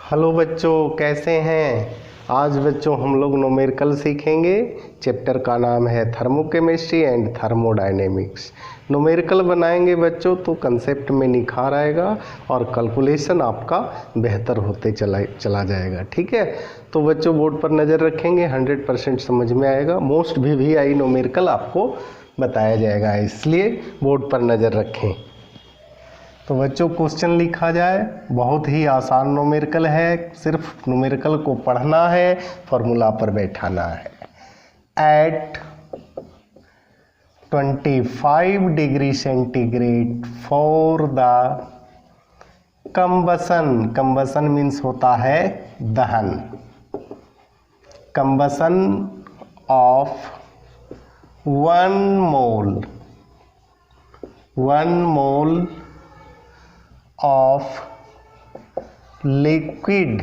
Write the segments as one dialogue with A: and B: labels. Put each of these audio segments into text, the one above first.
A: Hello बच्चों, कैसे हैं। आज बच्चों हम लोग न्यूमेरिकल सीखेंगे। चैप्टर का नाम है थर्मोकेमिस्ट्री एंड थर्मोडायनेमिक्स। न्यूमेरिकल बनाएंगे बच्चों तो कंसेप्ट में निखार आएगा और कैलकुलेशन आपका बेहतर होते चला जाएगा। ठीक है, तो बच्चों बोर्ड पर नज़र रखेंगे, 100% समझ में आएगा। मोस्ट VVI न्यूमेरिकल आपको बताया जाएगा, इसलिए बोर्ड पर नज़र रखें। तो बच्चों क्वेश्चन लिखा जाए, बहुत ही आसान न्यूमेरिकल है, सिर्फ न्यूमेरिकल को पढ़ना है, फॉर्मूला पर बैठाना है। At 25 degree centigrade for the combustion means होता है दहन, combustion of 1 mole of liquid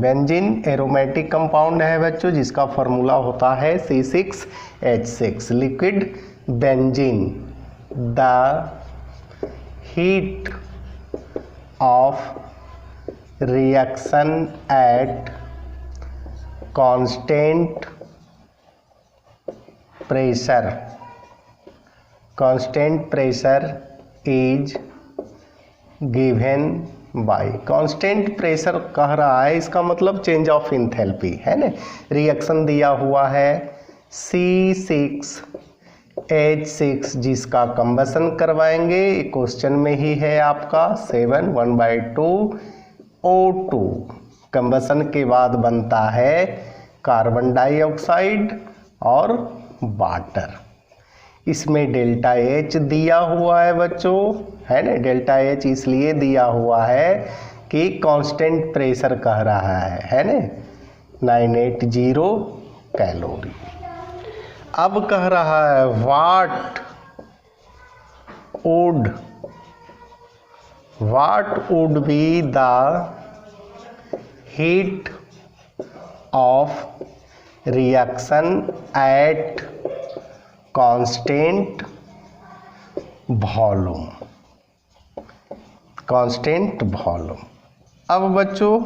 A: benzene aromatic compound है बच्चों, जिसका फॉर्मूला होता है C6H6। Liquid benzene, the heat of reaction at constant pressure is given by. Constant pressure कह रहा है, इसका मतलब चेंज ऑफ इंथैल्पी है ना। रिएक्शन दिया हुआ है C6H6 जिसका कंबसन करवाएंगे, क्वेश्चन में ही है आपका 7 1/2 O2। कंबसन के बाद बनता है कार्बन डाइऑक्साइड और वाटर। इसमें डेल्टा H दिया हुआ है बच्चों, है ना। डेल्टा H इसलिए दिया हुआ है कि कांस्टेंट प्रेशर कह रहा है ना, 980 कैलोरी। अब कह रहा है what would be the heat of reaction at constant volume. अब बच्चों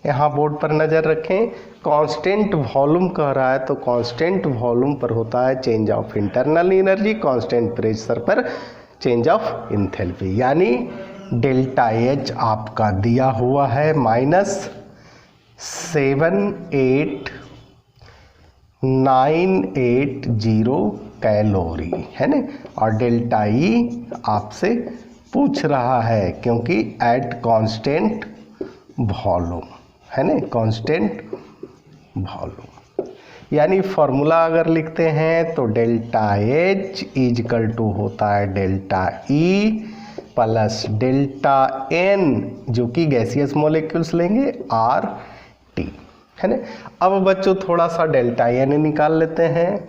A: यहाँ बोर्ड पर नज़र रखें, कांस्टेंट वॉल्यूम कह रहा है तो कांस्टेंट वॉल्यूम पर होता है change of internal energy, constant pressure पर चेंज ऑफ इंथैल्पी। यानी डेल्टा H आपका दिया हुआ है -78980 कैलोरी, है ना। और डेल्टा E आपसे पूछ रहा है क्योंकि एट कांस्टेंट वॉल्यूम, है ना, कांस्टेंट वॉल्यूम। यानी फॉर्मूला अगर लिखते हैं तो डेल्टा H इजकल टू होता है delta E plus delta N, जो कि गैसियस मॉलिक्यूल्स लेंगे, RT, है ना। अब बच्चों थोड़ा सा डेल्टा N निकाल लेते हैं,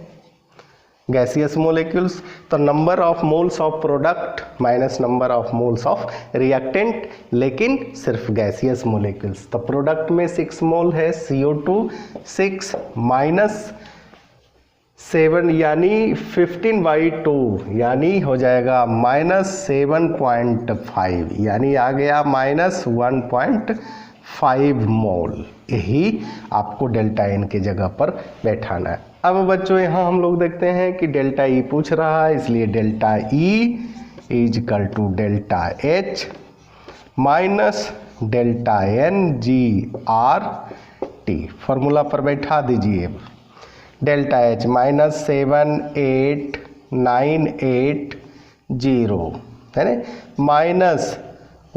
A: गैसियस मॉलिक्यूल्स, तो number of moles of product minus number of moles of reactant, लेकिन सिर्फ गैसियस मॉलिक्यूल्स। तो प्रोडक्ट में 6 मोल है CO2, 6 -7 यानी 15/2 यानी हो जाएगा -7.5, यानी आ गया -1.5 मोल। यही आपको डेल्टा N के जगह पर बैठाना है। अब बच्चों यहाँ हम लोग देखते हैं कि डेल्टा E पूछ रहा है, इसलिए delta E equal to delta H minus delta NGRT। Formula पर बैठा दीजिए, डेल्टा H -78980, है ना, माइनस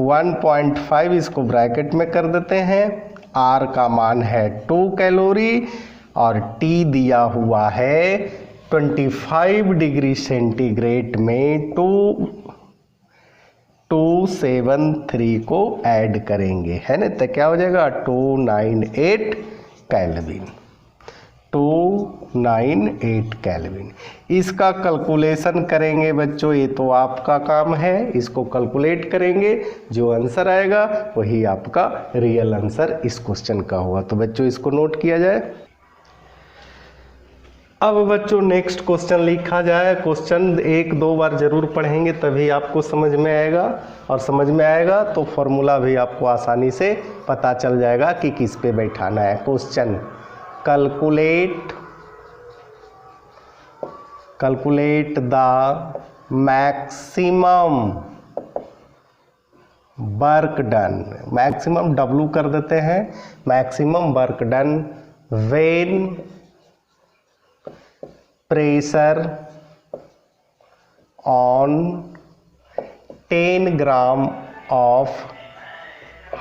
A: 1.5, इसको ब्रैकेट में कर देते हैं। R का मान है 2 कैलोरी और T दिया हुआ है 25 डिग्री सेंटीग्रेड में 273 को ऐड करेंगे, है ना, तो क्या हो जाएगा 298 कैल्विन, 298 कैल्विन। इसका कैलकुलेशन करेंगे बच्चों, ये तो आपका काम है, इसको कैलकुलेट करेंगे, जो आंसर आएगा वही आपका रियल आंसर इस क्वेश्चन का होगा। तो बच्चों इसको नोट किया जाए। अब बच्चों नेक्स्ट क्वेश्चन लिखा जाए। क्वेश्चन एक दो बार जरूर पढ़ेंगे तभी आपको समझ में आएगा, और समझ में आएगा तो फॉर्मूला भी आपको आसानी से पता चल जाएगा कि किस पे बैठाना है। Question calculate the maximum work done, maximum W कर देते हैं, maximum work done when pressure on 10 gram of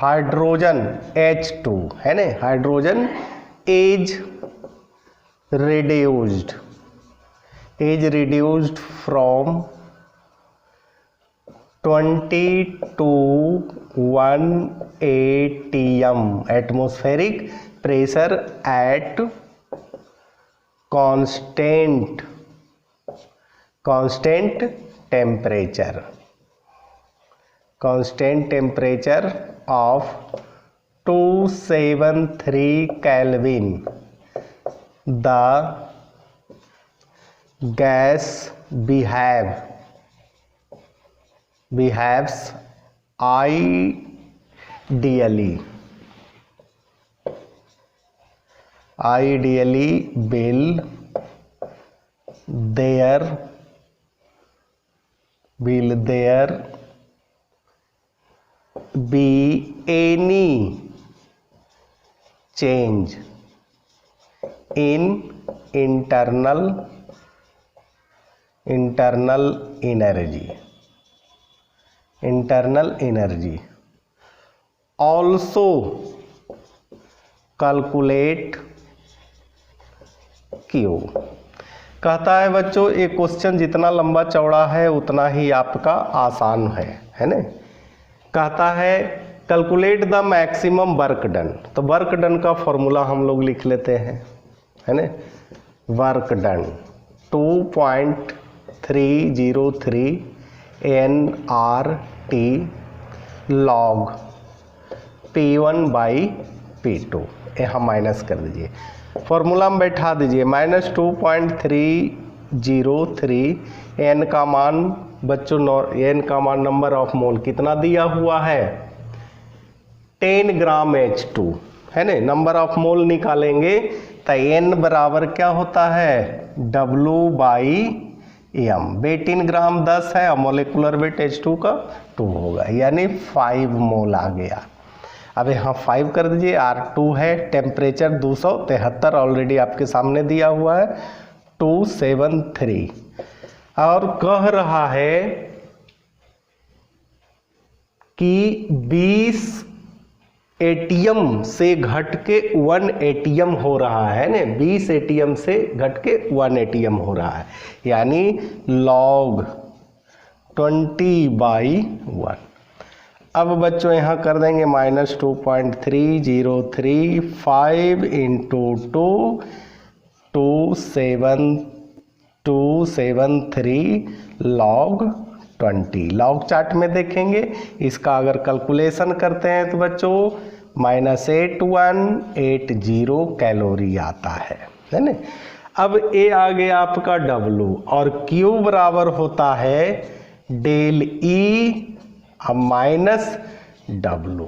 A: hydrogen H2, है ना, hydrogen is reduced from 20 to 1 atm atmospheric pressure at constant temperature of 273 Kelvin. The gas behaves ideally will there be any change in internal energy. Also calculate Q। कहता है बच्चों ये question जितना लंबा चौड़ा है उतना ही आपका आसान है ना। कहता है calculate the maximum work done, तो वर्क डन का फॉर्मूला हम लोग लिख लेते हैं, है ना। Work done 2.303 nRT log P1 by P2, यहाँ माइनस कर दीजिए, फॉर्मूला में बैठा दीजिए। -2.303 n का मान बच्चों n का मान नंबर ऑफ मोल कितना दिया हुआ है 10 ग्राम H2, है ना। नंबर ऑफ मोल निकालेंगे तो n बराबर क्या होता है W बाई m। बेटिन ग्राम 10 है और मोलिकुलर वेट H2 का 2 होगा, यानी 5 मोल आ गया। अब यहाँ 5 कर दीजिए, R2 है, टेम्परेचर 273 ऑलरेडी आपके सामने दिया हुआ है 273, और कह रहा है कि 20 एटीएम से घट के 1 एटीएम हो रहा है ना, 20 एटीएम से घट के 1 एटीएम हो रहा है, यानी log 20/1। अब बच्चों यहाँ कर देंगे -2.303 5 × 273 log 20। लॉग चार्ट में देखेंगे, इसका अगर कैलकुलेशन करते हैं तो बच्चों -8180 कैलोरी आता है ना। अब ए आ गया आपका W, और Q बराबर होता है डेल E माइनस W,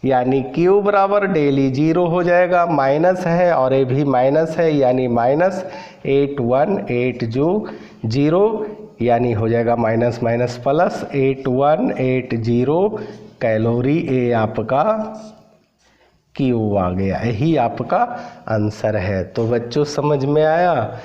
A: यानी Q बराबर डेल E 0 हो जाएगा, माइनस है और ये भी माइनस है, यानी -8180, यानी हो जाएगा माइनस माइनस प्लस 8180 कैलोरी। ये आपका Q आ गया, यही आपका आंसर है। तो बच्चों समझ में आया,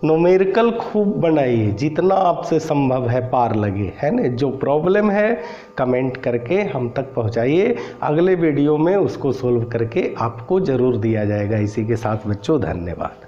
A: न्यूमेरिकल खूब बनाइए, जितना आपसे संभव है पार लगे, है ना। जो प्रॉब्लम है कमेंट करके हम तक पहुंचाइए, अगले वीडियो में उसको सोल्व करके आपको ज़रूर दिया जाएगा। इसी के साथ बच्चों धन्यवाद।